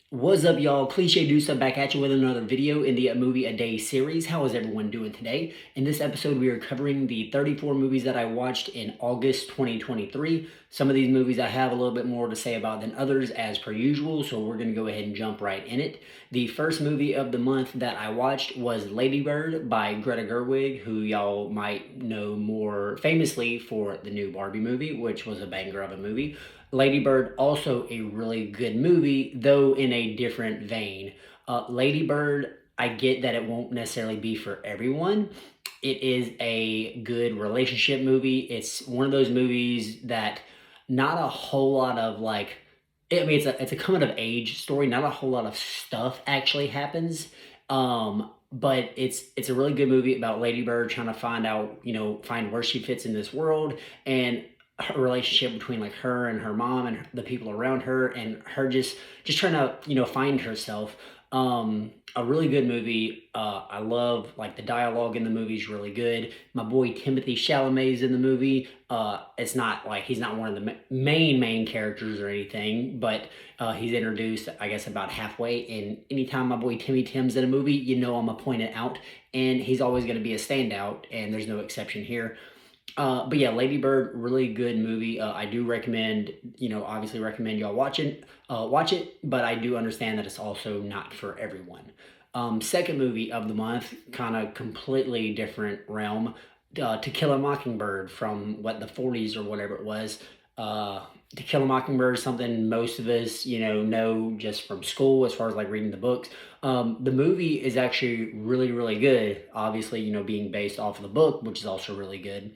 What's up, y'all? Cliche Do Stuff back at you with another video in the Movie a Day series. How is everyone doing today? In this episode, we are covering the 34 movies that I watched in August 2023. Some of these movies I have a little bit more to say about than others, as per usual, so we're going to go ahead and jump right in it. The first movie of the month that I watched was Lady Bird by Greta Gerwig, who y'all might know more famously for the new Barbie movie, which was a banger of a movie. Lady Bird, also a really good movie, though in a different vein. Lady Bird, I get that it won't necessarily be for everyone. It is a good relationship movie. It's one of those movies that not a whole lot of like, I mean, it's a coming of age story. Not a whole lot of stuff actually happens. But it's a really good movie about Lady Bird trying to find out, find where she fits in this world, and her relationship between like her and her mom and the people around her, and her just trying to find herself. A really good movie. I love like the dialogue in the movie is really good. My boy Timothy Chalamet is in the movie. It's not like he's not one of the main characters or anything, but he's introduced, I guess, about halfway. And anytime my boy Timmy Tim's in a movie, I'm gonna point it out, and he's always going to be a standout, and there's no exception here. But yeah, Lady Bird, really good movie. I do recommend, obviously recommend y'all watch it, but I do understand that it's also not for everyone. Second movie of the month, kind of completely different realm. To Kill a Mockingbird from what the 40s or whatever it was. To Kill a Mockingbird is something most of us, know just from school as far as like reading the books. The movie is actually really, really good. Obviously, being based off of the book, which is also really good.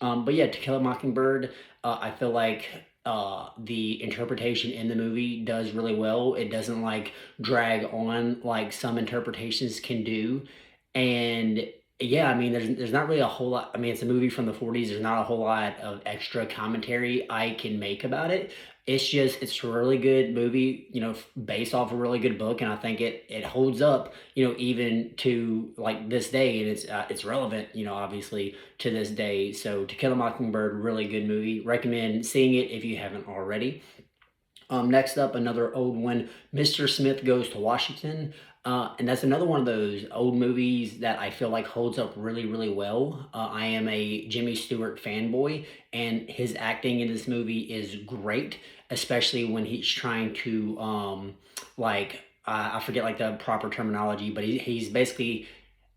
But yeah, To Kill a Mockingbird, I feel like the interpretation in the movie does really well. It doesn't like drag on like some interpretations can do, and yeah, I mean, there's not really a whole lot. I mean, it's a movie from the 40s. There's not a whole lot of extra commentary I can make about it. It's a really good movie, based off a really good book, and I think it holds up, even to like this day, and it's relevant, obviously to this day. So, To Kill a Mockingbird, really good movie. Recommend seeing it if you haven't already. Next up, another old one, Mr. Smith Goes to Washington. And that's another one of those old movies that I feel like holds up really, really well. I am a Jimmy Stewart fanboy, and his acting in this movie is great, especially when he's trying to, I forget like the proper terminology, but he's basically,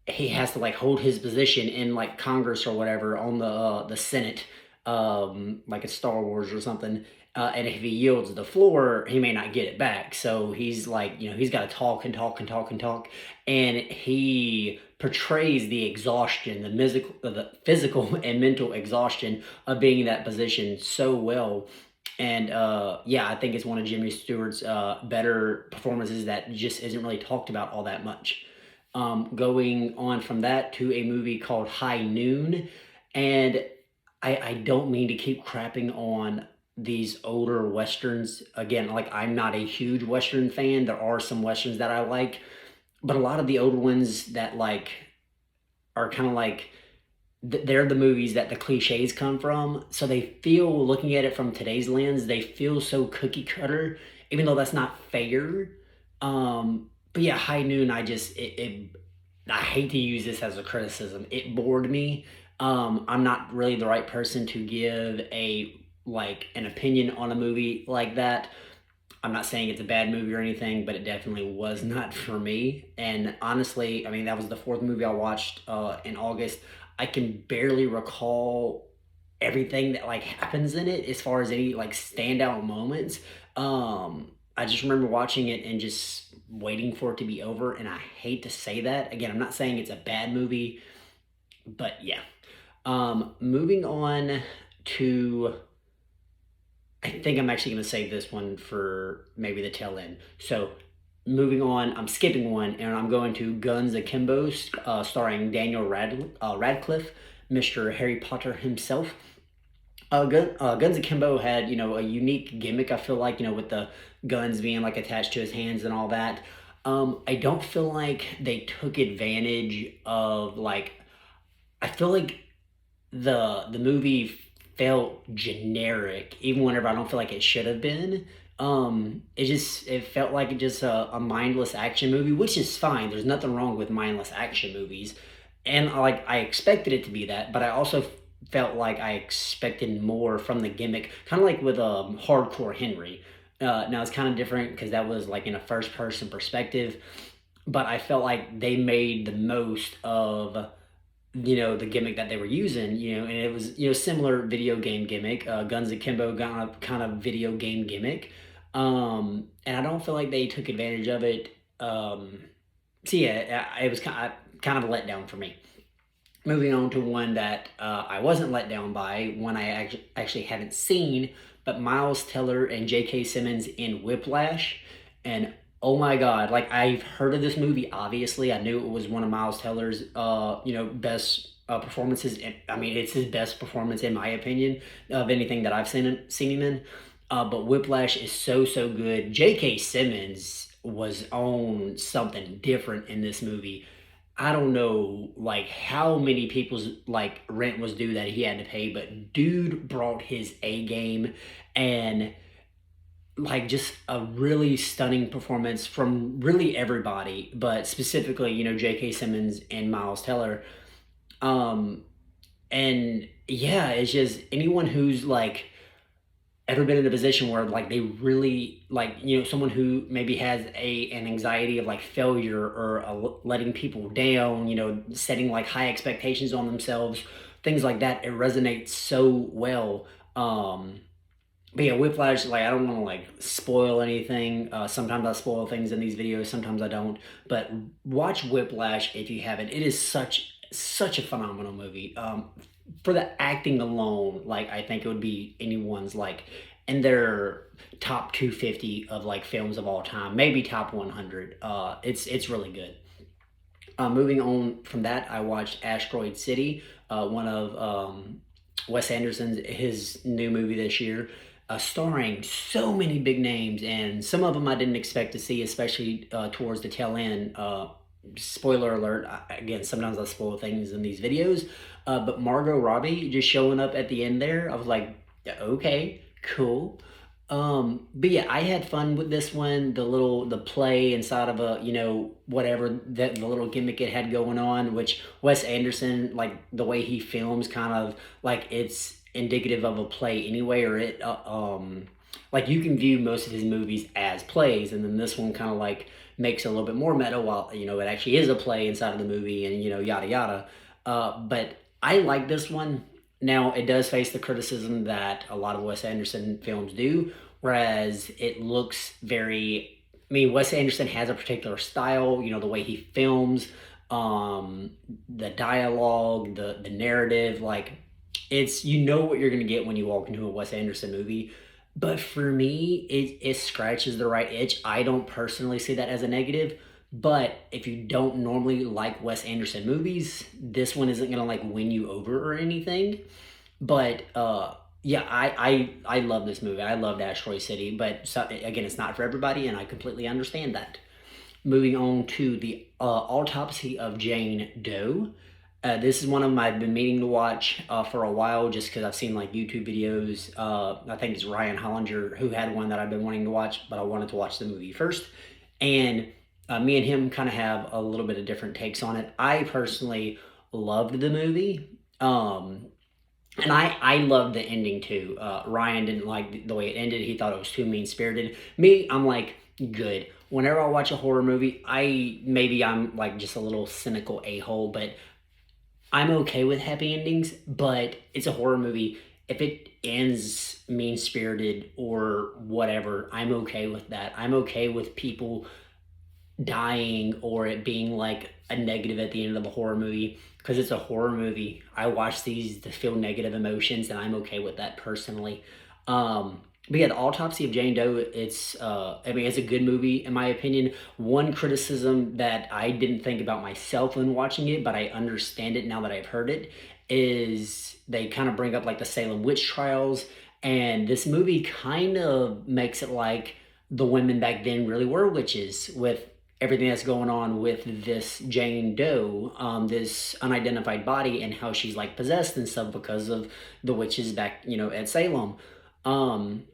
he has to like hold his position in like Congress or whatever on the Senate, like it's Star Wars or something. And if he yields the floor, he may not get it back. So he's like, he's got to talk and talk and talk and talk, and he portrays the exhaustion, the physical and mental exhaustion of being in that position so well. And yeah, I think it's one of Jimmy Stewart's better performances that just isn't really talked about all that much. Going on from that to a movie called High Noon. And I don't mean to keep crapping on these older westerns. Again, like I'm not a huge western fan. There are some westerns that I like, but a lot of the older ones that like are kind of like they're the movies that the cliches come from. So they feel, looking at it from today's lens, they feel so cookie cutter, even though that's not fair. But yeah, High Noon, I hate to use this as a criticism. It bored me. I'm not really the right person to give an opinion on a movie like that. I'm not saying it's a bad movie or anything, but it definitely was not for me. And honestly, I mean, that was the fourth movie I watched in August. I can barely recall everything that like happens in it as far as any like standout moments. I just remember watching it and just waiting for it to be over. And I hate to say that. Again, I'm not saying it's a bad movie, but yeah. Moving on to, I think I'm actually going to save this one for maybe the tail end. So, moving on, I'm skipping one, and I'm going to Guns Akimbo, starring Daniel Radcliffe, Mr. Harry Potter himself. Guns Akimbo had, a unique gimmick, I feel like, with the guns being like attached to his hands and all that. I don't feel like they took advantage of like, I feel like the movie felt generic, even whenever I don't feel like it should have been. It felt like just a mindless action movie, which is fine. There's nothing wrong with mindless action movies, and like I expected it to be that, but I also felt like I expected more from the gimmick, kind of like with Hardcore Henry. Now it's kind of different because that was like in a first person perspective, but I felt like they made the most of the gimmick that they were using, and it was similar video game gimmick, Guns Akimbo kind of video game gimmick, and I don't feel like they took advantage of it. So yeah, it was kind of a letdown for me. Moving on to one that I wasn't let down by, one I actually haven't seen, but Miles Teller and J.K. Simmons in Whiplash. And oh my God, like I've heard of this movie, obviously. I knew it was one of Miles Teller's, best performances. I mean, it's his best performance, in my opinion, of anything that I've seen him in. But Whiplash is so, so good. J.K. Simmons was on something different in this movie. I don't know like how many people's like rent was due that he had to pay, but dude brought his A game, and like just a really stunning performance from really everybody, but specifically, J.K. Simmons and Miles Teller. Um and yeah, it's just anyone who's like ever been in a position where like they really like someone who maybe has an anxiety of like failure or letting people down, setting like high expectations on themselves, things like that, it resonates so well. But yeah, Whiplash, like I don't want to like spoil anything. Sometimes I spoil things in these videos, sometimes I don't, but watch Whiplash if you haven't. It is such a phenomenal movie. For the acting alone, like I think it would be anyone's like in their top 250 of like films of all time, maybe top 100. It's really good. Moving on from that, I watched Asteroid City, one of Wes Anderson's his new movie this year, starring so many big names, and some of them I didn't expect to see, especially towards the tail end. Spoiler alert! Again, sometimes I spoil things in these videos, but Margot Robbie just showing up at the end there, I was like, okay, cool. But yeah, I had fun with this one. The play inside of a whatever that the little gimmick it had going on, which Wes Anderson, like the way he films, kind of like it's indicative of a play anyway, or like you can view most of his movies as plays, and then this one kind of like makes it a little bit more meta, while it actually is a play inside of the movie, and yada yada. But I like this one. Now, it does face the criticism that a lot of Wes Anderson films do, whereas it looks very. I mean, Wes Anderson has a particular style, the way he films, the dialogue, the narrative. Like, it's, what you're going to get when you walk into a Wes Anderson movie. But for me, it scratches the right itch. I don't personally see that as a negative. But if you don't normally like Wes Anderson movies, this one isn't gonna like win you over or anything. But yeah, I love this movie. I loved Asteroid City, but so, again, it's not for everybody, and I completely understand that. Moving on to the Autopsy of Jane Doe. This is one of them I've been meaning to watch for a while, just because I've seen like YouTube videos. I think it's Ryan Hollinger who had one that I've been wanting to watch, but I wanted to watch the movie first. And me and him kind of have a little bit of different takes on it. I personally loved the movie. And I loved the ending too. Ryan didn't like the way it ended. He thought it was too mean spirited. Me, I'm like, good. Whenever I watch a horror movie, I'm like just a little cynical a-hole, but I'm okay with happy endings. But it's a horror movie. If it ends mean spirited or whatever, I'm okay with that. I'm okay with people dying or it being like a negative at the end of a horror movie, because it's a horror movie. I watch these to feel negative emotions, and I'm okay with that personally. But yeah, the Autopsy of Jane Doe, it's a good movie in my opinion. One criticism that I didn't think about myself when watching it, but I understand it now that I've heard it, is they kind of bring up like the Salem witch trials, and this movie kind of makes it like the women back then really were witches, with everything that's going on with this Jane Doe, this unidentified body, and how she's like possessed and stuff because of the witches back, at Salem. Um,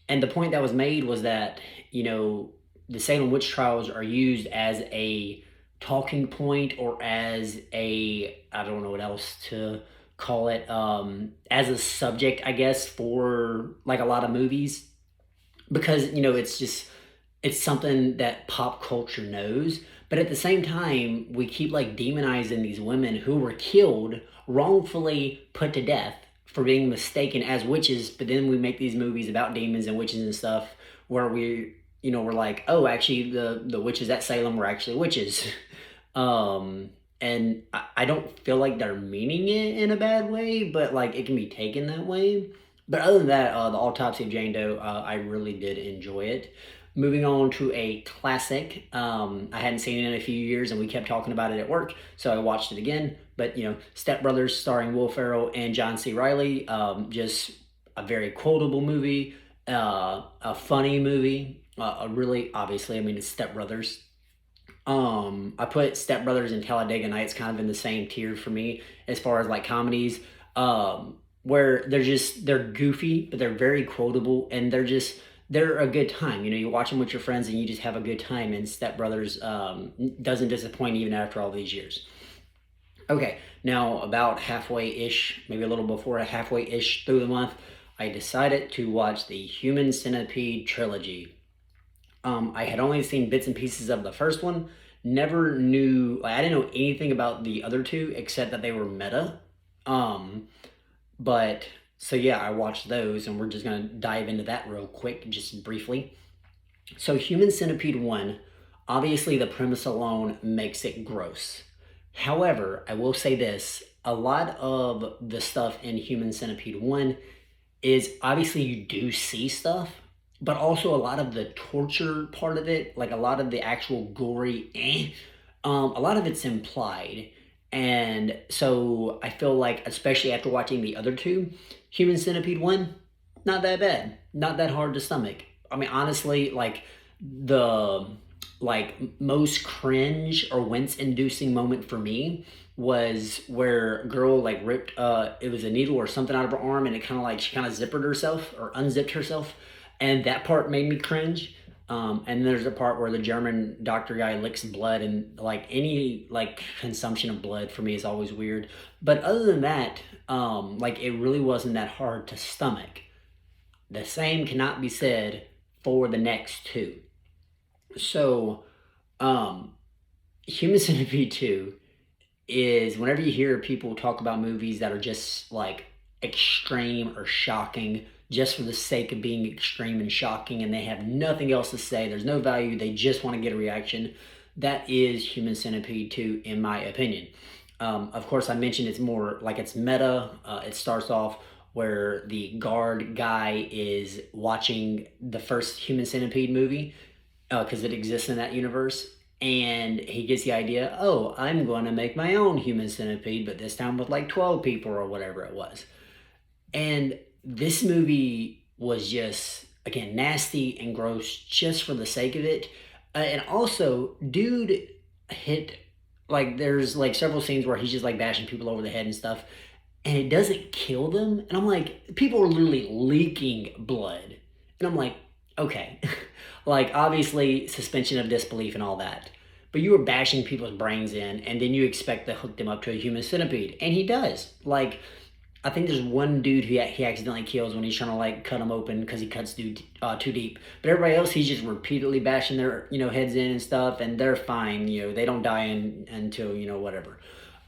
And the point that was made was that, you know, the Salem witch trials are used as a talking point, or as a, I don't know what else to call it, as a subject, I guess, for like a lot of movies, because, you know, it's just, it's something that pop culture knows. But at the same time, we keep like demonizing these women who were killed, wrongfully put to death for being mistaken as witches. But then we make these movies about demons and witches and stuff where we, you know, we're like, oh, actually the witches at Salem were actually witches. And I don't feel like they're meaning it in a bad way, but like it can be taken that way. But other than that, the Autopsy of Jane Doe, I really did enjoy it. Moving on to a classic. I hadn't seen it in a few years, and we kept talking about it at work, so I watched it again. But, you know, Step Brothers, starring Will Ferrell and John C. Reilly, just a very quotable movie, a funny movie, a really, obviously, I mean, it's Step Brothers. I put Step Brothers and Talladega Nights kind of in the same tier for me as far as like comedies, where they're goofy, but they're very quotable, and they're a good time. You know, you watch them with your friends and you just have a good time. And Step Brothers doesn't disappoint even after all these years. Okay, now about halfway-ish, maybe a little before halfway-ish through the month, I decided to watch the Human Centipede trilogy. I had only seen bits and pieces of the first one. Never knew, like, I didn't know anything about the other two except that they were meta. Um, but so yeah, I watched those, and we're just gonna dive into that real quick, just briefly. So, Human Centipede 1, obviously the premise alone makes it gross. However, I will say this, a lot of the stuff in Human Centipede 1 is obviously you do see stuff, but also a lot of the torture part of it, like a lot of the actual gory, a lot of it's implied. And so I feel like, especially after watching the other two, Human Centipede 1, not that bad, not that hard to stomach. I mean, honestly, like the like most cringe or wince inducing moment for me was where a girl like ripped it was a needle or something out of her arm, and it kind of like she kind of zippered herself or unzipped herself, and that part made me cringe. And there's a part where the German doctor guy licks blood, and like any like consumption of blood for me is always weird. But other than that, like it really wasn't that hard to stomach. The same cannot be said for the next two. So, um, Human Centipede 2 is, whenever you hear people talk about movies that are just like extreme or shocking just for the sake of being extreme and shocking, and they have nothing else to say, there's no value, they just want to get a reaction, that is Human Centipede 2, in my opinion. Of course, I mentioned it's more like it's meta. It starts off where the guard guy is watching the first Human Centipede movie because it exists in that universe. And he gets the idea, oh, I'm going to make my own Human Centipede, but this time with like 12 people or whatever it was. And this movie was just, again, nasty and gross just for the sake of it. And also, dude hit, like, there's like several scenes where he's just like bashing people over the head and stuff, and it doesn't kill them. And I'm like, people are literally leaking blood. And I'm like, okay. Like, obviously, suspension of disbelief and all that. But you were bashing people's brains in, and then you expect to hook them up to a human centipede. And he does. Like, I think there's one dude who he accidentally kills when he's trying to like cut him open because he cuts dude too deep. But everybody else, he's just repeatedly bashing their heads in and stuff, and they're fine. They don't die until whatever.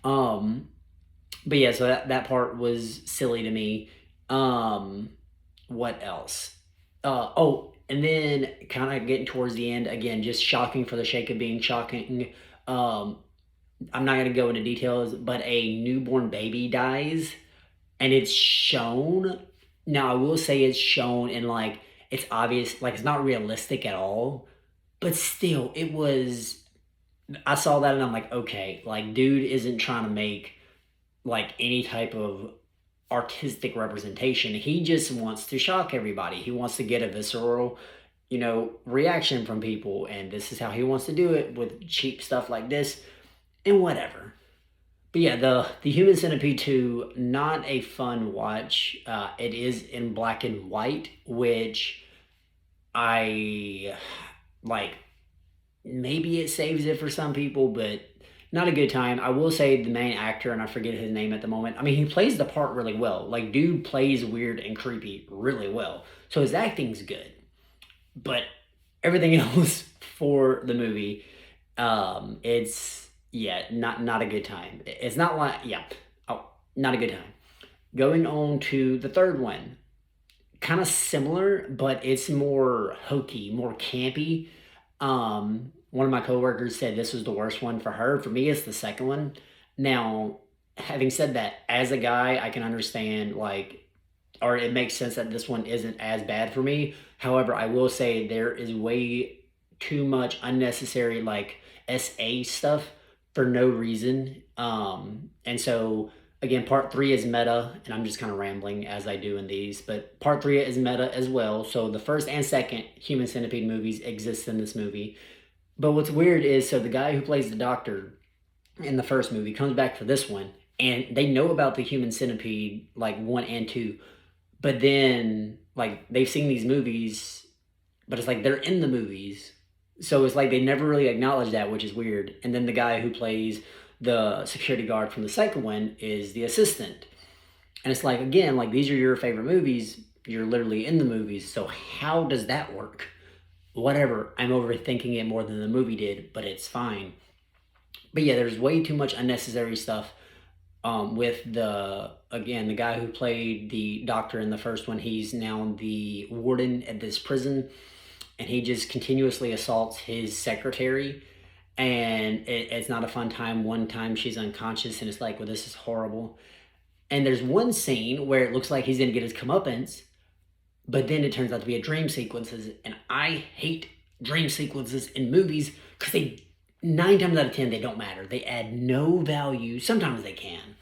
But yeah, so that part was silly to me. What else? Oh, and then kind of getting towards the end again, just shocking for the sake of being shocking. Um, I'm not gonna go into details, but a newborn baby dies, and it's shown. Now I will say it's shown in like it's obvious, like it's not realistic at all, but still, it was. I saw that and I'm like, okay, like dude isn't trying to make like any type of artistic representation. He just wants to shock everybody. He wants to get a visceral, reaction from people, and this is how he wants to do it with cheap stuff like this and whatever. But yeah, the Human Centipede 2, not a fun watch. It is in black and white, which I like maybe it saves it for some people, but not a good time. I will say the main actor, and I forget his name at the moment. I mean, he plays the part really well. Like, dude plays weird and creepy really well. So his acting's good. But everything else for the movie, it's yeah, not a good time. It's not like yeah, oh, not a good time. Going on to the third one, kind of similar, but it's more hokey, more campy. One of my coworkers said this was the worst one for her. For me, it's the second one. Now, having said that, as a guy, I can understand like, or it makes sense that this one isn't as bad for me. However, I will say there is way too much unnecessary like SA stuff for no reason. And so again, part three is meta, and I'm just kind of rambling as I do in these, but part three is meta as well. So the first and second Human Centipede movies exist in this movie. But what's weird is so the guy who plays the doctor in the first movie comes back for this one, and they know about the Human Centipede like one and two, but then like they've seen these movies, but it's like they're in the movies, so it's like they never really acknowledge that, which is weird. And then the guy who plays the security guard from the second one is the assistant, and it's like again, like these are your favorite movies. You're literally in the movies, so how does that work? Whatever. I'm overthinking it more than the movie did, but it's fine. But yeah, there's way too much unnecessary stuff with the guy who played the doctor in the first one. He's now the warden at this prison, and he just continuously assaults his secretary, and it's not a fun time. One time she's unconscious, and it's like, well, this is horrible. And there's one scene where it looks like he's gonna get his comeuppance, but then it turns out to be a dream sequences, and I hate dream sequences in movies because they 9 times out of 10 they don't matter. They add no value. Sometimes they can,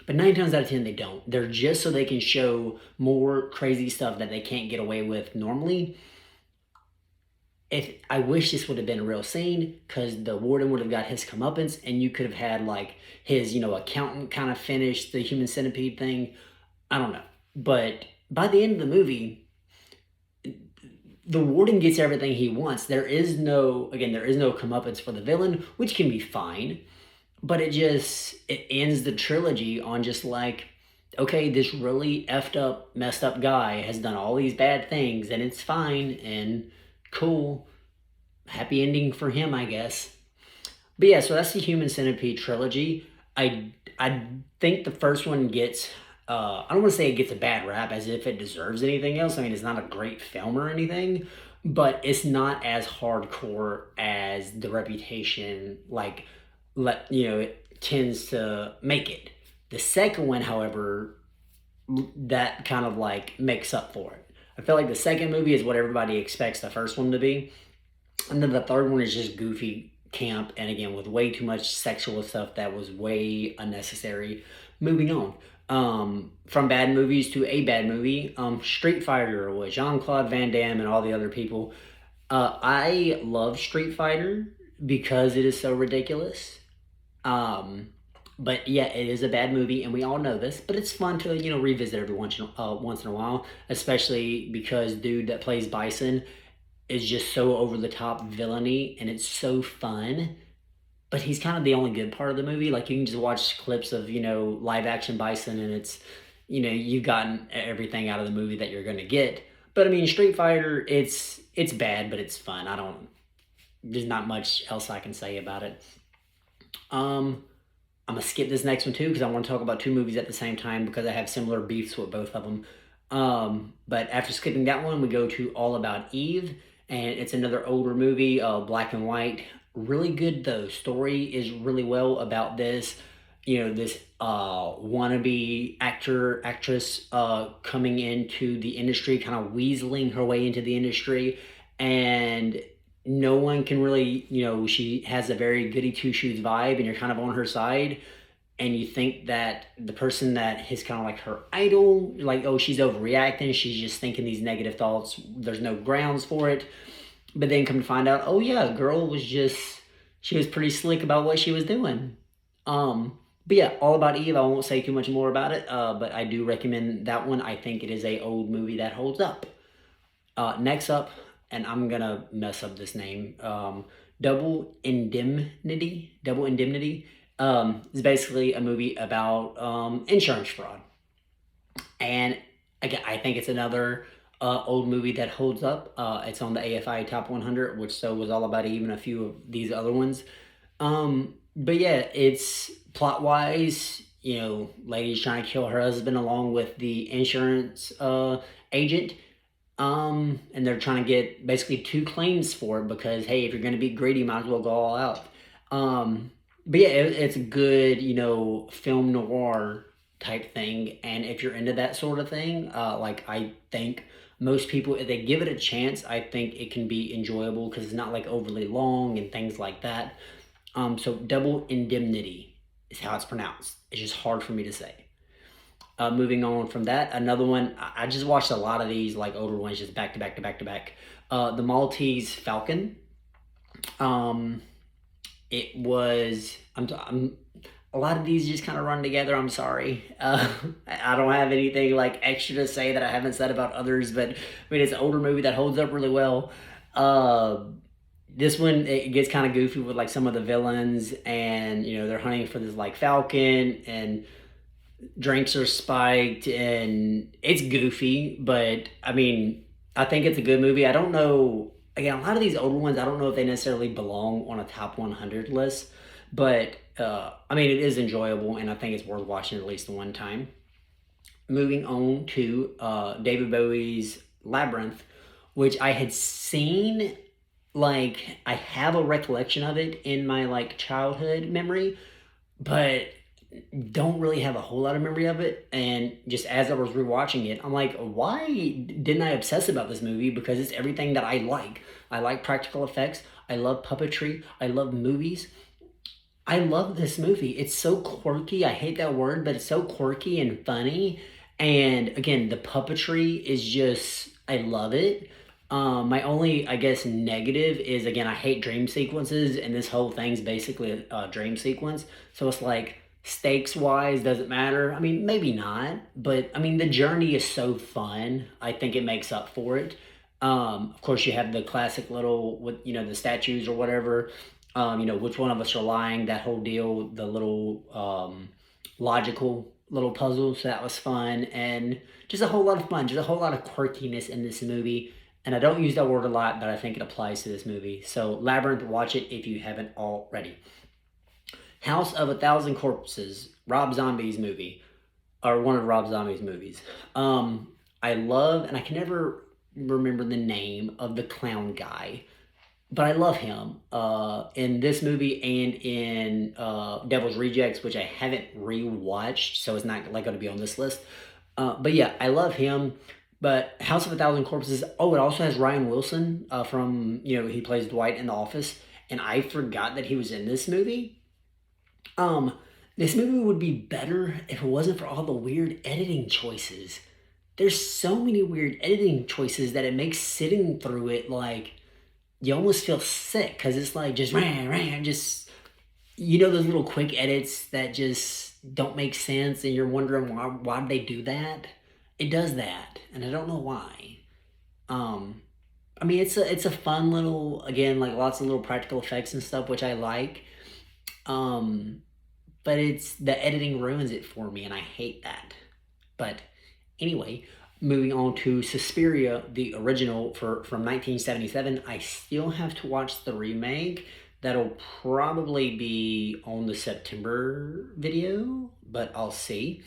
but 9 times out of 10 they don't. They're just so they can show more crazy stuff that they can't get away with normally. If I wish this would have been a real scene, because the warden would have got his comeuppance, and you could have had like his accountant kind of finish the Human Centipede thing. I don't know, but by the end of the movie, the warden gets everything he wants. There is no comeuppance for the villain, which can be fine, but it ends the trilogy on just like, okay, this really effed up, messed up guy has done all these bad things, and it's fine and cool, happy ending for him, I guess. But yeah, so that's the Human Centipede trilogy. I think the first one gets I don't want to say it gets a bad rap as if it deserves anything else. I mean, it's not a great film or anything, but it's not as hardcore as the reputation it tends to make it. The second one, however, that kind of like makes up for it. I feel like the second movie is what everybody expects the first one to be, and then the third one is just goofy camp, and again with way too much sexual stuff that was way unnecessary. Moving on. From bad movies to a bad movie, Street Fighter with Jean Claude Van Damme and all the other people. I love Street Fighter because it is so ridiculous. Um, but yeah, it is a bad movie, and we all know this. But it's fun to revisit every once in a while, especially because dude that plays Bison is just so over the top villainy, and it's so fun. But he's kind of the only good part of the movie. Like you can just watch clips of live action Bison, and it's you've gotten everything out of the movie that you're gonna get. But I mean, Street Fighter, it's bad, but it's fun. I don't. There's not much else I can say about it. Um, I'm gonna skip this next one too because I want to talk about two movies at the same time because I have similar beefs with both of them. But after skipping that one, we go to All About Eve, and it's another older movie, black and white. Really good though. Story is really well about this. This wannabe actress coming into the industry, kind of weaseling her way into the industry, and no one can really, she has a very goody two shoes vibe, and you're kind of on her side, and you think that the person that is kind of like her idol, like, oh, she's overreacting, she's just thinking these negative thoughts, there's no grounds for it. But then come to find out, oh yeah, girl she was pretty slick about what she was doing. But yeah, All About Eve, I won't say too much more about it, but I do recommend that one. I think it is a old movie that holds up. Next up, and I'm gonna mess up this name. Double Indemnity. Is basically a movie about insurance fraud, and again, I think it's another old movie that holds up. It's on the AFI Top 100, which so was all about even a few of these other ones. But yeah, it's plot wise, lady's trying to kill her husband along with the insurance agent. And they're trying to get basically two claims for it because hey, if you're gonna be greedy, might as well go all out. But yeah, it's a good, film noir type thing, and if you're into that sort of thing, like I think most people, if they give it a chance, I think it can be enjoyable because it's not like overly long and things like that. So Double Indemnity is how it's pronounced. It's just hard for me to say. Moving on from that, another one, I just watched a lot of these like older ones just back to back to back to back. The Maltese Falcon. Um, it was I'm a lot of these just kind of run together. I'm sorry. I don't have anything like extra to say that I haven't said about others, but I mean it's an older movie that holds up really well. Uh, this one it gets kind of goofy with like some of the villains, and they're hunting for this like falcon, and drinks are spiked, and it's goofy. But I mean, I think it's a good movie. I don't know. Again, a lot of these older ones, I don't know if they necessarily belong on a top 100 list, but I mean, it is enjoyable, and I think it's worth watching at least one time. Moving on to David Bowie's Labyrinth, which I had seen, like I have a recollection of it in my like childhood memory, but don't really have a whole lot of memory of it. And just as I was rewatching it, I'm like, why didn't I obsess about this movie? Because it's everything that I like. I like practical effects. I love puppetry. I love movies. I love this movie. It's so quirky. I hate that word, but it's so quirky and funny. And again, the puppetry is just, I love it. My only, I guess, negative is again, I hate dream sequences, and this whole thing's basically a dream sequence. So it's like, stakes wise, does it matter? I mean, maybe not, but I mean, the journey is so fun. I think it makes up for it. Of course, you have the classic little, with the statues or whatever. Which one of us are lying? That whole deal, the little logical little puzzle. So that was fun, and just a whole lot of fun. Just a whole lot of quirkiness in this movie. And I don't use that word a lot, but I think it applies to this movie. So Labyrinth, watch it if you haven't already. House of a Thousand Corpses, Rob Zombie's movie, or one of Rob Zombie's movies. I love, and I can never remember the name of the clown guy, but I love him in this movie and in Devil's Rejects, which I haven't rewatched, so it's not like going to be on this list. But yeah, I love him. But House of a Thousand Corpses. Oh, it also has Ryan Wilson from he plays Dwight in The Office, and I forgot that he was in this movie. This movie would be better if it wasn't for all the weird editing choices. There's so many weird editing choices that it makes sitting through it like you almost feel sick because it's like just just those little quick edits that just don't make sense, and you're wondering why did they do that? It does that, and I don't know why. I mean, it's a fun little, again, like lots of little practical effects and stuff, which I like. Um, but it's the editing ruins it for me, and I hate that. But anyway, moving on to Suspiria, the original from 1977. I still have to watch the remake. That'll probably be on the September video, but I'll see.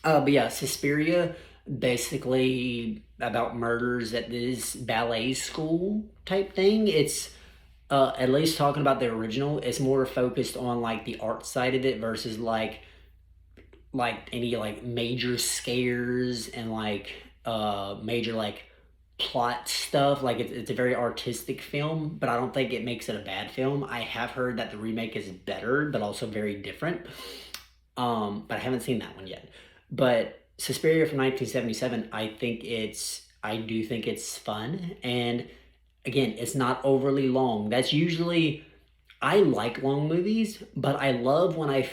But yeah, Suspiria, basically about murders at this ballet school type thing. It's at least talking about the original, it's more focused on like the art side of it versus like any like major scares and like major like plot stuff. Like it's a very artistic film, but I don't think it makes it a bad film. I have heard that the remake is better, but also very different. But I haven't seen that one yet. But Suspiria from 1977, I do think it's fun, and again, it's not overly long. That's usually, I like long movies, but I love when I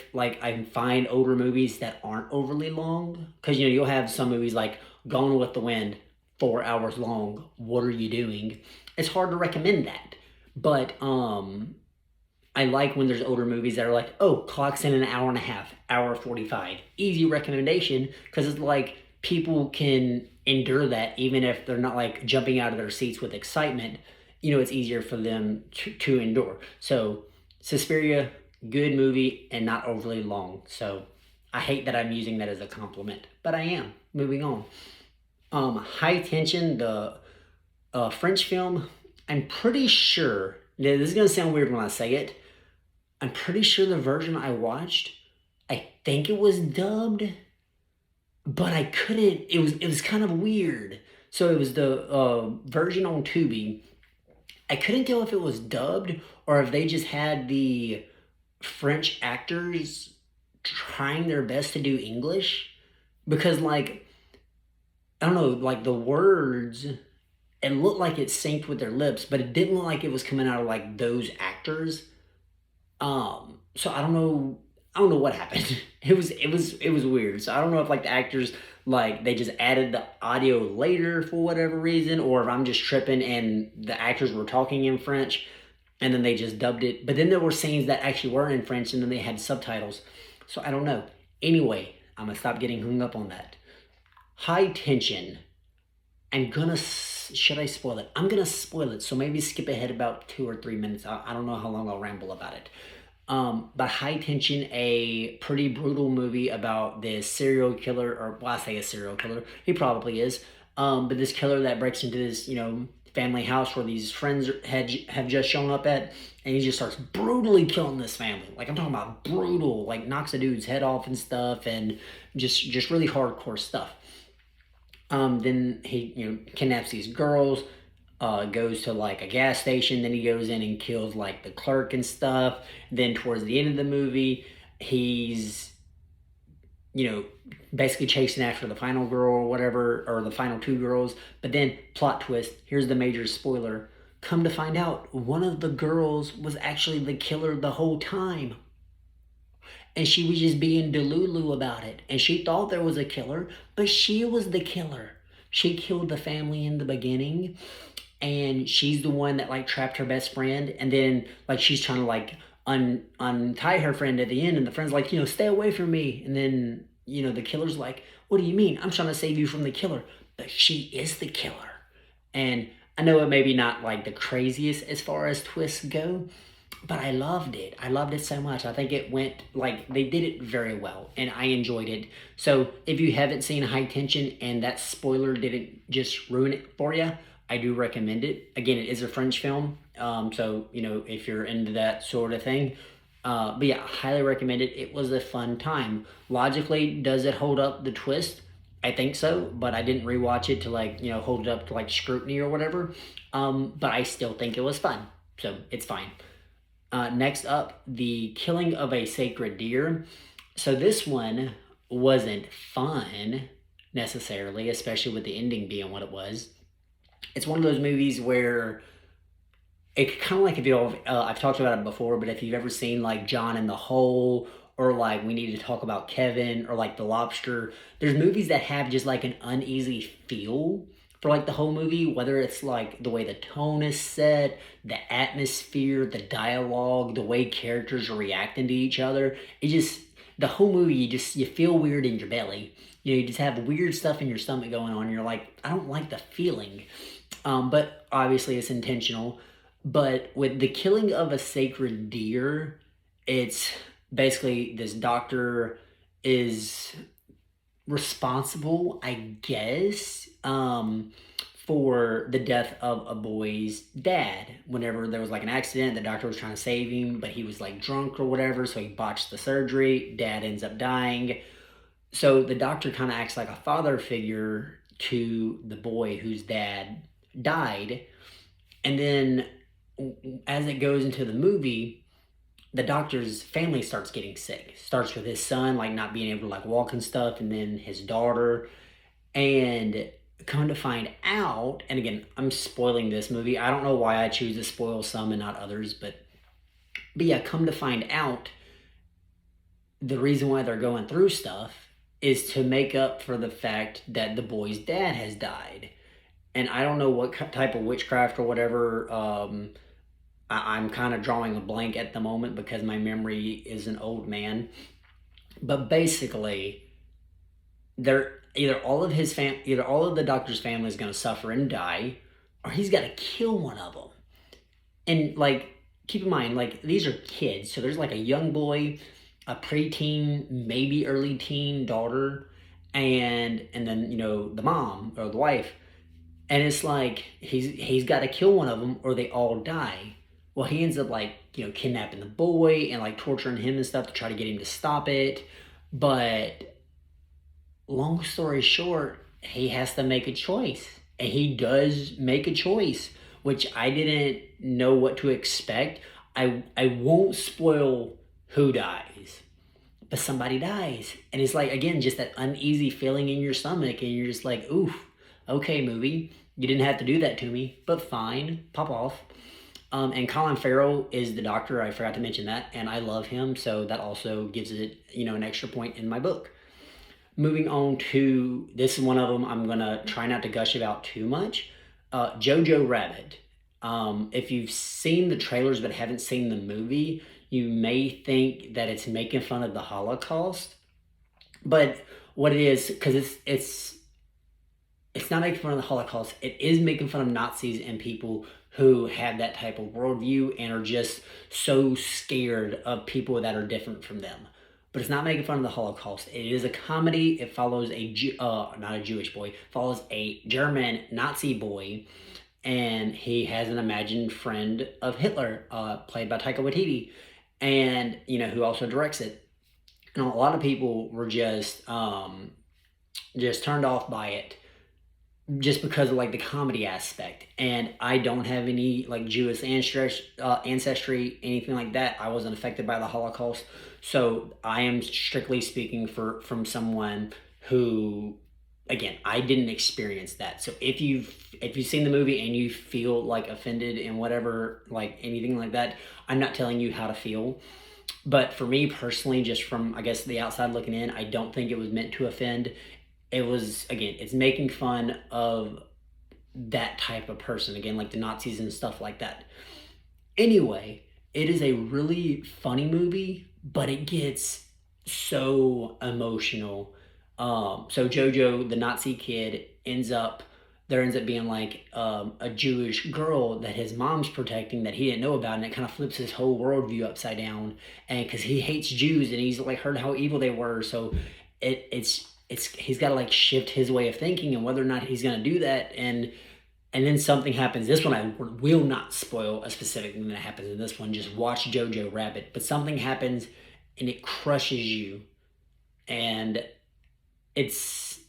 find older movies that aren't overly long, because you'll have some movies like Gone with the Wind, 4 hours long. What are you doing? It's hard to recommend that. But I like when there's older movies that are like, oh, clocks in an hour and a half, hour 45. Easy recommendation, because it's like people can endure that even if they're not like jumping out of their seats with excitement. It's easier for them to endure. So, Suspiria, good movie and not overly long. So, I hate that I'm using that as a compliment, but I am. Moving on. High Tension, the French film, I'm pretty sure, yeah, this is going to sound weird when I say it. I'm pretty sure the version I watched, I think it was dubbed, but I couldn't. It was kind of weird. So it was the version on Tubi. I couldn't tell if it was dubbed or if they just had the French actors trying their best to do English, because like I don't know, like the words, it looked like it synced with their lips, but it didn't look like it was coming out of like those actors. So I don't know what happened. It was weird. So I don't know if like the actors, like they just added the audio later for whatever reason, or if I'm just tripping and the actors were talking in French and then they just dubbed it. But then there were scenes that actually were in French and then they had subtitles. So I don't know. Anyway, I'm gonna stop getting hung up on that. High Tension. Should I spoil it? I'm gonna spoil it, so maybe skip ahead about 2 or 3 minutes. I don't know how long I'll ramble about it. But High Tension, a pretty brutal movie about this serial killer, or well, I say a serial killer, he probably is. But this killer that breaks into this, family house where these friends have just shown up at, and he just starts brutally killing this family. Like I'm talking about brutal, like knocks a dude's head off and stuff, and just really hardcore stuff. Then he, kidnaps these girls, goes to like a gas station. Then he goes in and kills like the clerk and stuff. Then towards the end of the movie, he's, basically chasing after the final girl or whatever, or the final two girls. But then, plot twist, here's the major spoiler. Come to find out, one of the girls was actually the killer the whole time. And she was just being delulu about it. And she thought there was a killer, but she was the killer. She killed the family in the beginning, and she's the one that like trapped her best friend, and then like she's trying to like untie her friend at the end, and the friend's like, stay away from me. And then, the killer's like, what do you mean? I'm trying to save you from the killer. But she is the killer. And I know it may be not like the craziest as far as twists go, but I loved it. I loved it so much. I think it went like they did it very well, and I enjoyed it. So if you haven't seen High Tension and that spoiler didn't just ruin it for you, I do recommend it. Again, it is a French film, so if you're into that sort of thing. But yeah, highly recommend it. It was a fun time. Logically, does it hold up the twist? I think so, but I didn't rewatch it to like hold it up to like scrutiny or whatever. But I still think it was fun, so it's fine. Next up, The Killing of a Sacred Deer. So this one wasn't fun necessarily, especially with the ending being what it was. It's one of those movies where it kind of like if I've talked about it before, but if you've ever seen like John in the Hole, or like We Need to Talk About Kevin, or like The Lobster, there's movies that have just like an uneasy feel for like the whole movie, whether it's like the way the tone is set, the atmosphere, the dialogue, the way characters are reacting to each other. The whole movie, you feel weird in your belly. You just have weird stuff in your stomach going on. You're like, I don't like the feeling. But obviously it's intentional. But with The Killing of a Sacred Deer, it's basically this doctor is responsible, I guess, for the death of a boy's dad. Whenever there was like an accident, the doctor was trying to save him, but he was like drunk or whatever, so he botched the surgery. Dad ends up dying. So the doctor kind of acts like a father figure to the boy whose dad died. And then as it goes into the movie, the doctor's family starts getting sick. Starts with his son like not being able to like walk and stuff, and then his daughter. And come to find out, and again, I'm spoiling this movie. I don't know why I choose to spoil some and not others, but yeah, come to find out, the reason why they're going through stuff is to make up for the fact that the boy's dad has died. and I don't know what type of witchcraft or whatever. I'm kind of drawing a blank at the moment because my memory is an old man. But basically, they're either either all of the doctor's family is going to suffer and die, or he's got to kill one of them. And like, keep in mind, like these are kids, so there's like a young boy, a preteen, maybe early teen daughter, and then the mom or the wife, and it's like he's got to kill one of them or they all die. Well, he ends up like kidnapping the boy and like torturing him and stuff to try to get him to stop it. But long story short, he has to make a choice, and he does make a choice, which I didn't know what to expect. I won't spoil who dies, but somebody dies, and it's like again just that uneasy feeling in your stomach, and you're just like, oof, okay, movie, you didn't have to do that to me, but fine, pop off. And Colin Farrell is the doctor. I forgot to mention that, and I love him, so that also gives it an extra point in my book. Moving on to this is one of them I'm gonna try not to gush about too much. Jojo Rabbit. If you've seen the trailers but haven't seen the movie, you may think that it's making fun of the Holocaust, but what it is, because it's not making fun of the Holocaust. It is making fun of Nazis and people who have that type of worldview and are just so scared of people that are different from them. But it's not making fun of the Holocaust. It is a comedy. It follows not a Jewish boy, follows a German Nazi boy, and he has an imagined friend of Hitler, played by Taika Waititi, and who also directs it. And a lot of people were just turned off by it just because of like the comedy aspect. And I don't have any like Jewish ancestry, anything like that. I wasn't affected by the Holocaust, so I am strictly speaking from someone who, again, I didn't experience that. So if you've seen the movie and you feel like offended and whatever, like anything like that, I'm not telling you how to feel. But for me personally, just from I guess the outside looking in, I don't think it was meant to offend. It was, again, it's making fun of that type of person, again, like the Nazis and stuff like that. Anyway, it is a really funny movie, but it gets so emotional. So Jojo, the Nazi kid, ends up being like a Jewish girl that his mom's protecting that he didn't know about, and it kind of flips his whole worldview upside down. And because he hates Jews and he's like heard how evil they were, so it's he's got to like shift his way of thinking and whether or not he's going to do that. And then something happens. This one I will not spoil a specific thing that happens in this one. Just watch Jojo Rabbit. But something happens and it crushes you, and it's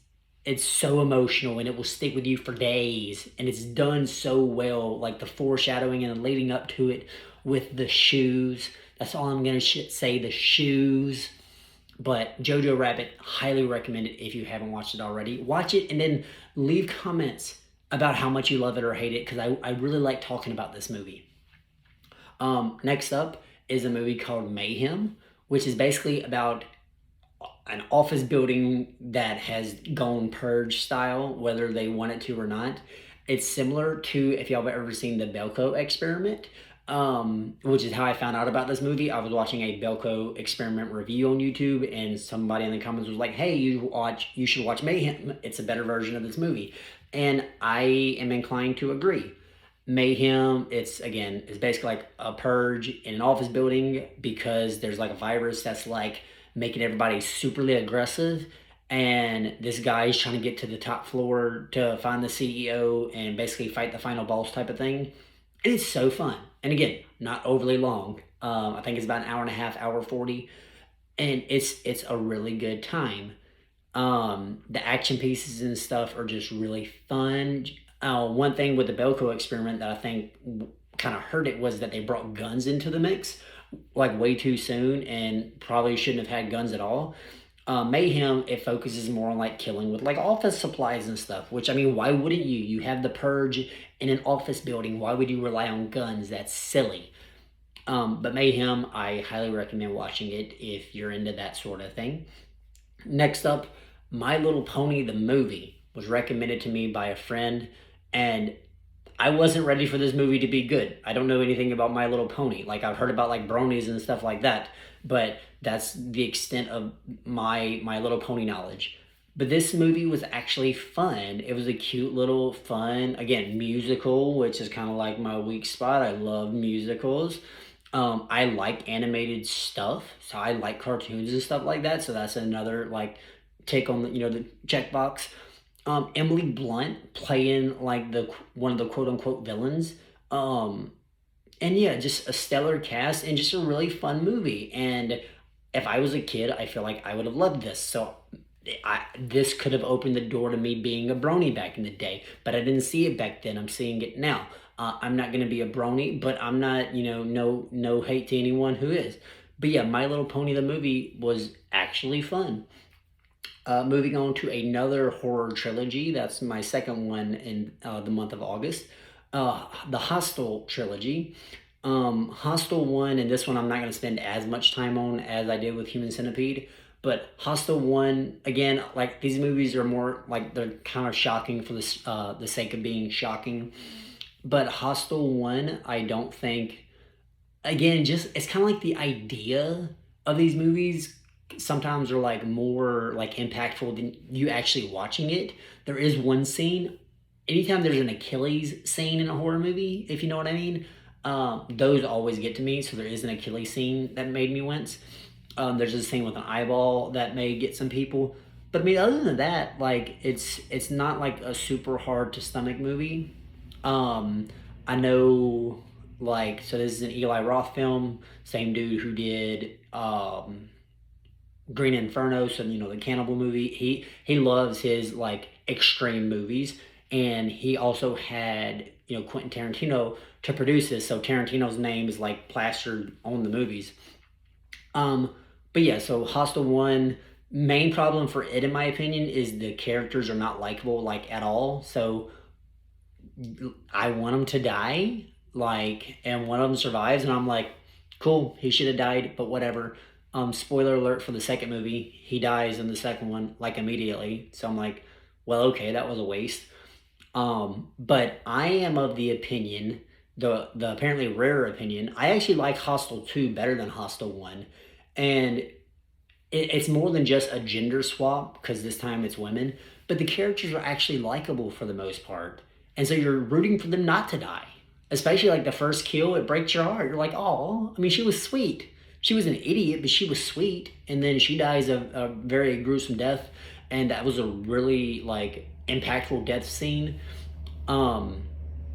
so emotional and it will stick with you for days. And it's done so well, like the foreshadowing and leading up to it with the shoes. That's all I'm gonna say. The shoes. But Jojo Rabbit, highly recommend it if you haven't watched it already. Watch it and then leave comments about how much you love it or hate it, because I really like talking about this movie. Next up is a movie called Mayhem, which is basically about an office building that has gone purge style, whether they want it to or not. It's similar to, if y'all have ever seen the Belko Experiment, which is how I found out about this movie. I was watching a Belko Experiment review on YouTube, and somebody in the comments was like, "Hey, you should watch Mayhem. It's a better version of this movie," and I am inclined to agree. Mayhem, it's basically like a purge in an office building because there's like a virus that's like making everybody superly aggressive, and this guy is trying to get to the top floor to find the CEO and basically fight the final boss type of thing. And it's so fun. And again, not overly long. I think it's about an hour and a half, hour 40. And it's a really good time. The action pieces and stuff are just really fun. One thing with the Belko Experiment that I think kind of hurt it was that they brought guns into the mix like way too soon and probably shouldn't have had guns at all. Mayhem, it focuses more on like killing with like office supplies and stuff, which I mean, why wouldn't you? You have the purge in an office building. Why would you rely on guns? That's silly. But Mayhem, I highly recommend watching it if you're into that sort of thing. Next up, My Little Pony, the movie, was recommended to me by a friend, And I wasn't ready for this movie to be good. I don't know anything about My Little Pony. Like, I've heard about like bronies and stuff like that, but that's the extent of My Little Pony knowledge. But this movie was actually fun. It was a cute little fun, again, musical, which is kind of like my weak spot. I love musicals. I like animated stuff, so I like cartoons and stuff like that. So that's another like take on the checkbox. Emily Blunt playing like the one of the quote unquote villains. Um, and yeah, just a stellar cast and just a really fun movie. And if I was a kid, I feel like I would have loved this. So this could have opened the door to me being a brony back in the day, but I didn't see it back then. I'm seeing it now. I'm not gonna be a brony, but I'm not, no hate to anyone who is. But yeah, My Little Pony the movie was actually fun. Moving on to another horror trilogy. That's my second one in the month of August. The Hostel trilogy. Hostel 1 and this one I'm not going to spend as much time on as I did with Human Centipede. But Hostel 1, again, like these movies are more like they're kind of shocking for the sake of being shocking. But Hostel 1, I don't think, again, just it's kind of like the idea of these movies sometimes are like more like impactful than you actually watching it. There is one scene, anytime there's an Achilles scene in a horror movie, if you know what I mean, those always get to me. So there is an Achilles scene that made me wince. There's a scene with an eyeball that may get some people. But I mean, other than that, like it's not like a super hard to stomach movie. Um, I know, like, so this is an Eli Roth film, same dude who did Green Inferno, so the cannibal movie. He loves his like extreme movies, and he also had Quentin Tarantino to produce this, so Tarantino's name is like plastered on the movies. Um, but yeah, so Hostel 1, main problem for it, in my opinion, is the characters are not likable, like, at all. So I want them to die, like, and one of them survives, and I'm like, cool, he should have died, but whatever. Spoiler alert for the second movie, he dies in the second one, like, immediately. So I'm like, well, okay, that was a waste. But I am of the opinion, the apparently rare opinion, I actually like Hostel 2 better than Hostel 1. And it's more than just a gender swap because this time it's women, but the characters are actually likable for the most part. And so you're rooting for them not to die. Especially like the first kill, it breaks your heart. You're like, oh, I mean, she was sweet. She was an idiot, but she was sweet. And then she dies a very gruesome death. And that was a really like impactful death scene. Um,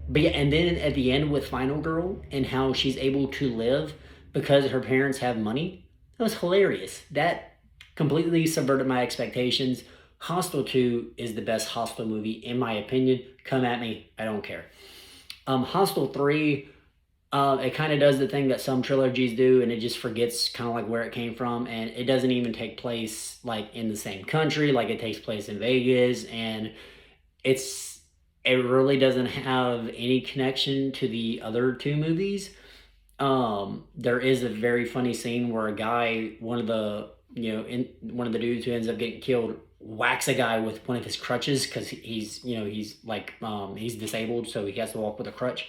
but yeah, and then at the end with Final Girl and how she's able to live because her parents have money, that was hilarious. That completely subverted my expectations. Hostel 2 is the best Hostel movie, in my opinion. Come at me, I don't care. Hostel 3, it kind of does the thing that some trilogies do, and it just forgets kind of like where it came from, and it doesn't even take place like in the same country. Like, it takes place in Vegas, and it really doesn't have any connection to the other two movies. There is a very funny scene where a guy, one of the dudes who ends up getting killed, whacks a guy with one of his crutches because he's like he's disabled, so he has to walk with a crutch.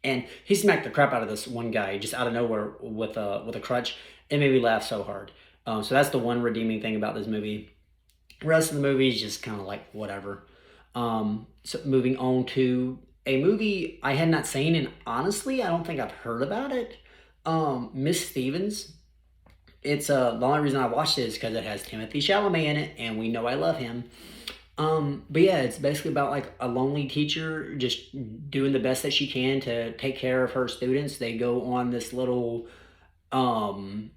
And he smacked the crap out of this one guy just out of nowhere with a crutch. It made me laugh so hard. So that's the one redeeming thing about this movie. The rest of the movie is just kind of like whatever. So moving on to a movie I had not seen, and honestly, I don't think I've heard about it. Miss Stevens. It's the only reason I watched it is because it has Timothy Chalamet in it, and we know I love him. But yeah, it's basically about like a lonely teacher just doing the best that she can to take care of her students. They go on this little, um,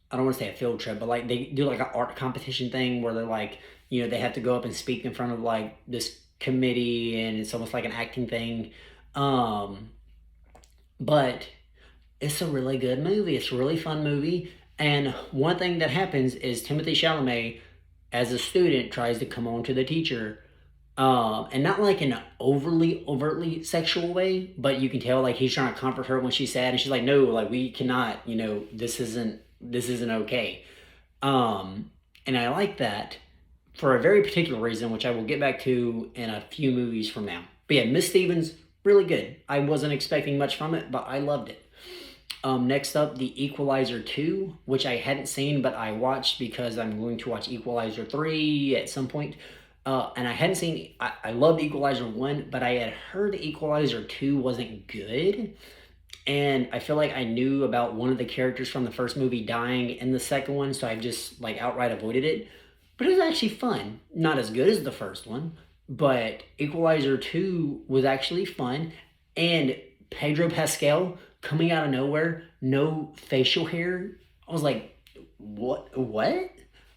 I don't want to say a field trip, but like they do like an art competition thing where they're like, they have to go up and speak in front of like this committee, and it's almost like an acting thing. Um, but it's a really good movie. It's a really fun movie. And one thing that happens is Timothy Chalamet, as a student, tries to come on to the teacher, and not like in an overtly sexual way, but you can tell like he's trying to comfort her when she's sad, and she's like, "No, like we cannot. This isn't okay." And I like that for a very particular reason, which I will get back to in a few movies from now. But yeah, Miss Stevens, really good. I wasn't expecting much from it, but I loved it. Next up, The Equalizer 2, which I hadn't seen, but I watched because I'm going to watch Equalizer 3 at some point. And I hadn't seen, I loved Equalizer 1, but I had heard Equalizer 2 wasn't good. And I feel like I knew about one of the characters from the first movie dying in the second one, so I just like outright avoided it. But it was actually fun. Not as good as the first one, but Equalizer 2 was actually fun. And Pedro Pascal coming out of nowhere, no facial hair. I was like, what? What?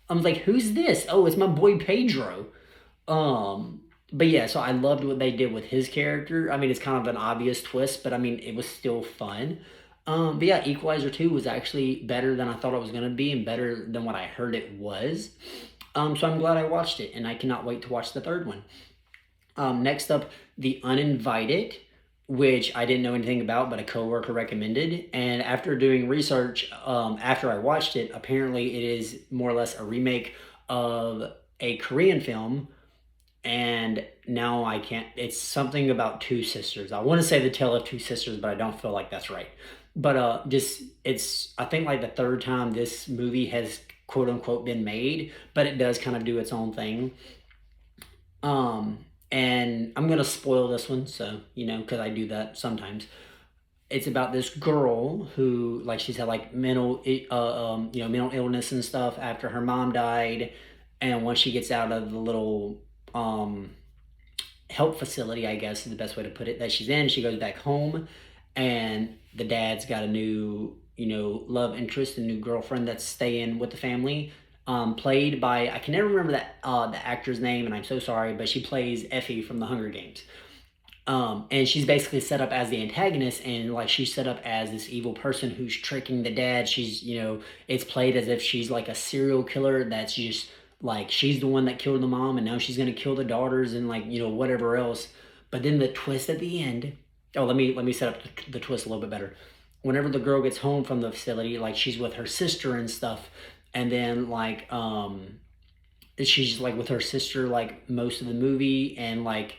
I was like, who's this? Oh, it's my boy Pedro. But yeah, so I loved what they did with his character. I mean, it's kind of an obvious twist, but I mean, it was still fun. But yeah, Equalizer 2 was actually better than I thought it was going to be and better than what I heard it was. So I'm glad I watched it, and I cannot wait to watch the third one. Next up, The Uninvited, which I didn't know anything about, but a coworker recommended. And after doing research, after I watched it, apparently it is more or less a remake of a Korean film. And now I can't, it's something about two sisters. I want to say The Tale of Two Sisters, but I don't feel like that's right. But just, it's, I think like the third time this movie has quote unquote been made, but it does kind of do its own thing. And I'm gonna spoil this one, so you know, because I do that sometimes. It's about this girl who, like, she's had like mental illness and stuff after her mom died, and once she gets out of the little help facility, I guess is the best way to put it, that she's in, she goes back home, and the dad's got a new, love interest, a new girlfriend that's staying with the family, played by, I can never remember the actor's name, and I'm so sorry, but she plays Effie from the Hunger Games. And she's basically set up as the antagonist, and like she's set up as this evil person who's tricking the dad. She's, it's played as if she's like a serial killer that's just like she's the one that killed the mom, and now she's gonna kill the daughters and like whatever else. But then the twist at the end. Oh, let me set up the twist a little bit better. Whenever the girl gets home from the facility, like she's with her sister and stuff, and then like she's like with her sister like most of the movie, and like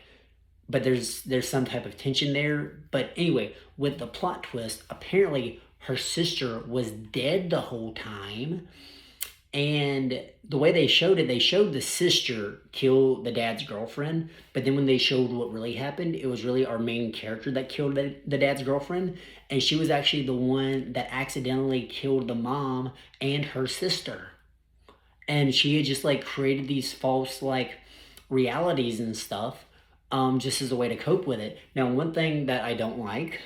but there's some type of tension there. But anyway, with the plot twist, apparently her sister was dead the whole time. And the way they showed it, they showed the sister kill the dad's girlfriend. But then when they showed what really happened, it was really our main character that killed the dad's girlfriend. And she was actually the one that accidentally killed the mom and her sister. And she had just like created these false like realities and stuff, just as a way to cope with it. Now, one thing that I don't like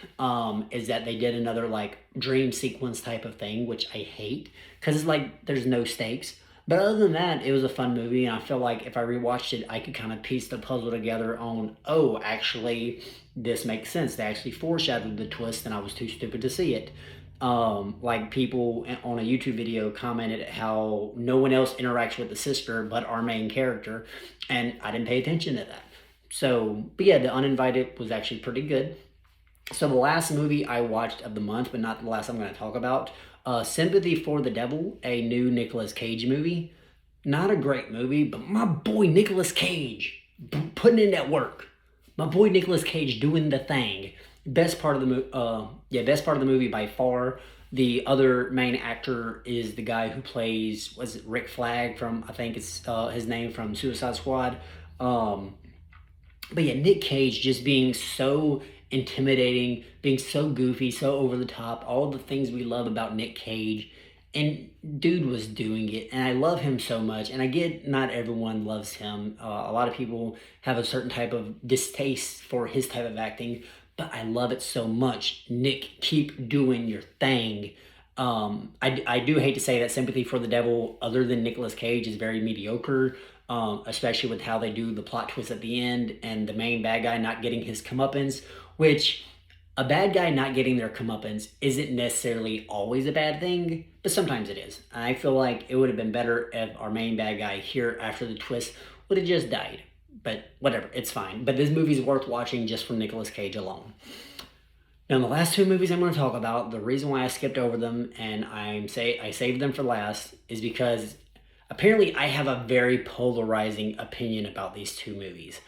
is that they did another like dream sequence type of thing, which I hate because it's like there's no stakes. But other than that, it was a fun movie, and I feel like if I rewatched it, I could kind of piece the puzzle together on, oh, actually, this makes sense. They actually foreshadowed the twist, and I was too stupid to see it. Like people on a YouTube video commented how no one else interacts with the sister but our main character, and I didn't pay attention to that. So, but yeah, The Uninvited was actually pretty good. So the last movie I watched of the month, but not the last I'm going to talk about, Sympathy for the Devil, a new Nicolas Cage movie. Not a great movie, but my boy Nicolas Cage putting in that work. My boy Nicolas Cage doing the thing. Best part of the best part of the movie by far. The other main actor is the guy who plays, was it Rick Flag from, I think it's his name, from Suicide Squad. But yeah, Nick Cage just being so intimidating, being so goofy, so over the top, all the things we love about Nick Cage. And dude was doing it, and I love him so much. And I get not everyone loves him. A lot of people have a certain type of distaste for his type of acting, but I love it so much. Nick, keep doing your thing. I do hate to say that Sympathy for the Devil, other than Nicolas Cage, is very mediocre. Especially with how they do the plot twist at the end and the main bad guy not getting his comeuppance, which a bad guy not getting their comeuppance isn't necessarily always a bad thing, but sometimes it is. And I feel like it would have been better if our main bad guy here after the twist would have just died. But whatever, it's fine. But this movie's worth watching just from Nicolas Cage alone. Now, the last two movies I'm going to talk about, the reason why I skipped over them and I saved them for last is because apparently I have a very polarizing opinion about these two movies.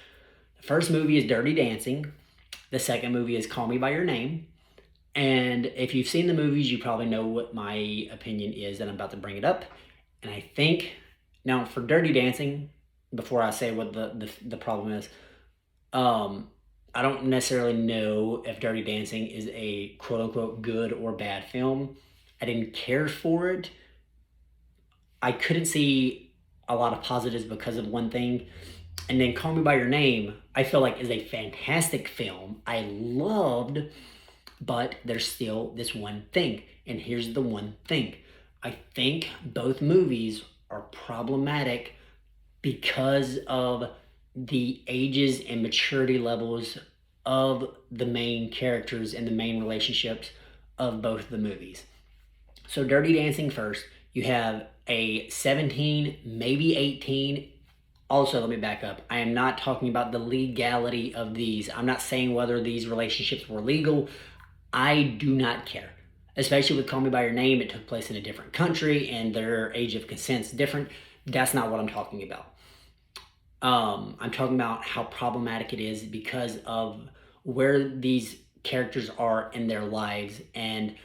First movie is Dirty Dancing. The second movie is Call Me by Your Name. And if you've seen the movies, you probably know what my opinion is, and I'm about to bring it up. And I think now for Dirty Dancing, before I say what the problem is, I don't necessarily know if Dirty Dancing is a quote unquote good or bad film. I didn't care for it. I couldn't see a lot of positives because of one thing. And then Call Me by Your Name, I feel like is a fantastic film. I loved, but there's still this one thing. And here's the one thing. I think both movies are problematic because of the ages and maturity levels of the main characters and the main relationships of both the movies. So Dirty Dancing first, you have a 17, maybe 18. Also, let me back up. I am not talking about the legality of these. I'm not saying whether these relationships were legal. I do not care. Especially with Call Me by Your Name, it took place in a different country and their age of consent's different. That's not what I'm talking about. I'm talking about how problematic it is because of where these characters are in their lives and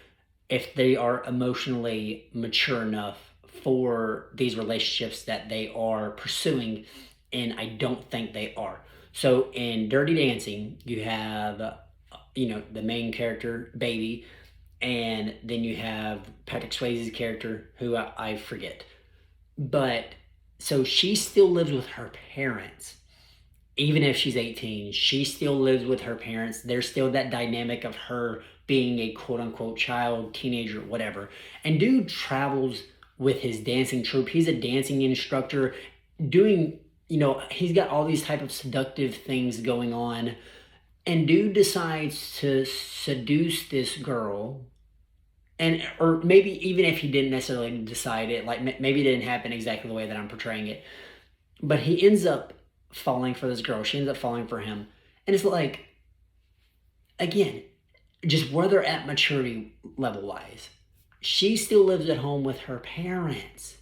if they are emotionally mature enough for these relationships that they are pursuing, and I don't think they are. So in Dirty Dancing, you have, the main character, Baby, and then you have Patrick Swayze's character, who I forget. But so she still lives with her parents. Even if she's 18, she still lives with her parents. There's still that dynamic of her being a quote unquote child, teenager, whatever. And dude travels with his dancing troupe. He's a dancing instructor doing, he's got all these type of seductive things going on. And dude decides to seduce this girl. And, or maybe even if he didn't necessarily decide it, like maybe it didn't happen exactly the way that I'm portraying it. But he ends up falling for this girl. She ends up falling for him. And it's like, again, just where they're at maturity level wise. She still lives at home with her parents.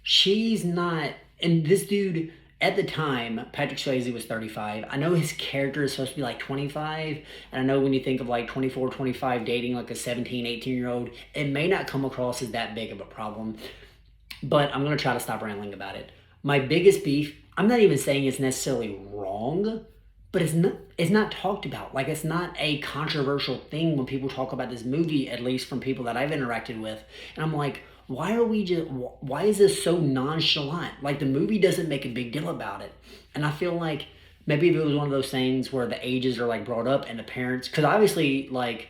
She's not, and this dude, at the time, Patrick Swayze was 35. I know his character is supposed to be like 25. And I know when you think of like 24, 25 dating like a 17, 18-year-old, it may not come across as that big of a problem. But I'm going to try to stop rambling about it. My biggest beef, I'm not even saying it's necessarily wrong, but it's not talked about. Like, it's not a controversial thing when people talk about this movie, at least from people that I've interacted with. And I'm like, why is this so nonchalant? Like, the movie doesn't make a big deal about it. And I feel like maybe if it was one of those things where the ages are like brought up and the parents, because obviously like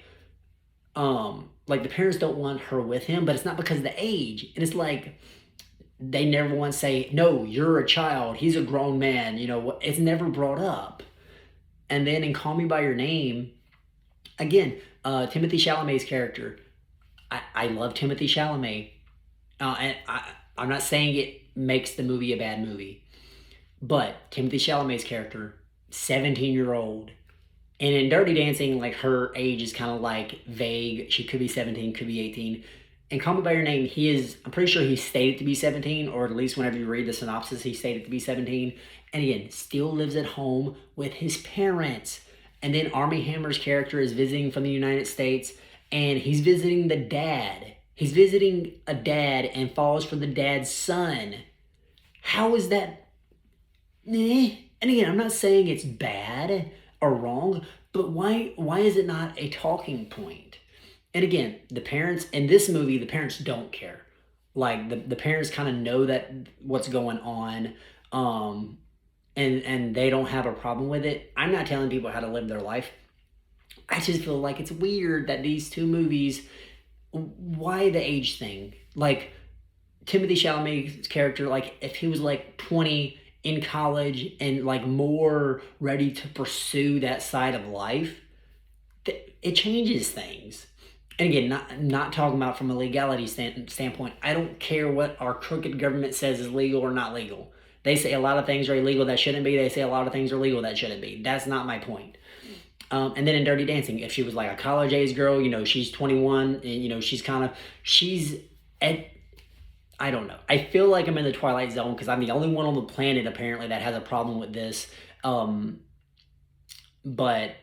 the parents don't want her with him, but it's not because of the age. And it's like, they never once say, no, you're a child, he's a grown man, it's never brought up. And then in Call Me by Your Name, again, Timothée Chalamet's character, I love Timothée Chalamet, and I'm not saying it makes the movie a bad movie, but Timothée Chalamet's character, 17-year-old, and in Dirty Dancing, like, her age is kind of like vague. She could be 17, could be 18. And Call Me by Your Name, I'm pretty sure he's stated to be 17, or at least whenever you read the synopsis, he's stated to be 17. And again, still lives at home with his parents. And then Armie Hammer's character is visiting from the United States, and he's visiting the dad. He's visiting a dad and falls for the dad's son. How is that? And again, I'm not saying it's bad or wrong, but why is it not a talking point? And again, the parents in this movie, the parents don't care. Like, the parents kind of know that what's going on, and they don't have a problem with it. I'm not telling people how to live their life. I just feel like it's weird that these two movies, why the age thing? Like, Timothée Chalamet's character, like, if he was like 20 in college and like more ready to pursue that side of life, it changes things. And again, not talking about from a legality standpoint. I don't care what our crooked government says is legal or not legal. They say a lot of things are illegal that shouldn't be. They say a lot of things are legal that shouldn't be. That's not my point. And then in Dirty Dancing, if she was like a college age girl, she's 21, and she's at, I don't know. I feel like I'm in the Twilight Zone because I'm the only one on the planet apparently that has a problem with this. but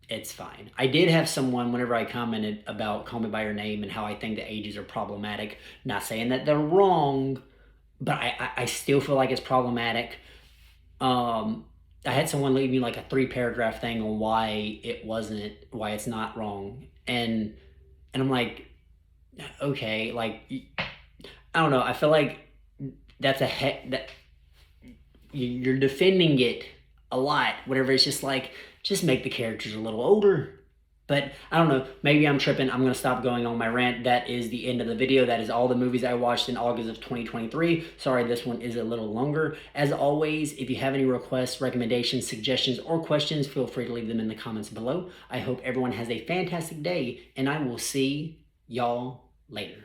it's fine. I did have someone, whenever I commented about Call Me By Your Name and how I think the ages are problematic, not saying that they're wrong, but I still feel like it's problematic. I had someone leave me like a 3 paragraph thing on why it's not wrong. And I'm like, okay, like, I don't know. I feel like that's that you're defending it a lot. Whatever. It's just like, just make the characters a little older. But I don't know. Maybe I'm tripping. I'm going to stop going on my rant. That is the end of the video. That is all the movies I watched in August of 2023. Sorry, this one is a little longer. As always, if you have any requests, recommendations, suggestions, or questions, feel free to leave them in the comments below. I hope everyone has a fantastic day, and I will see y'all later.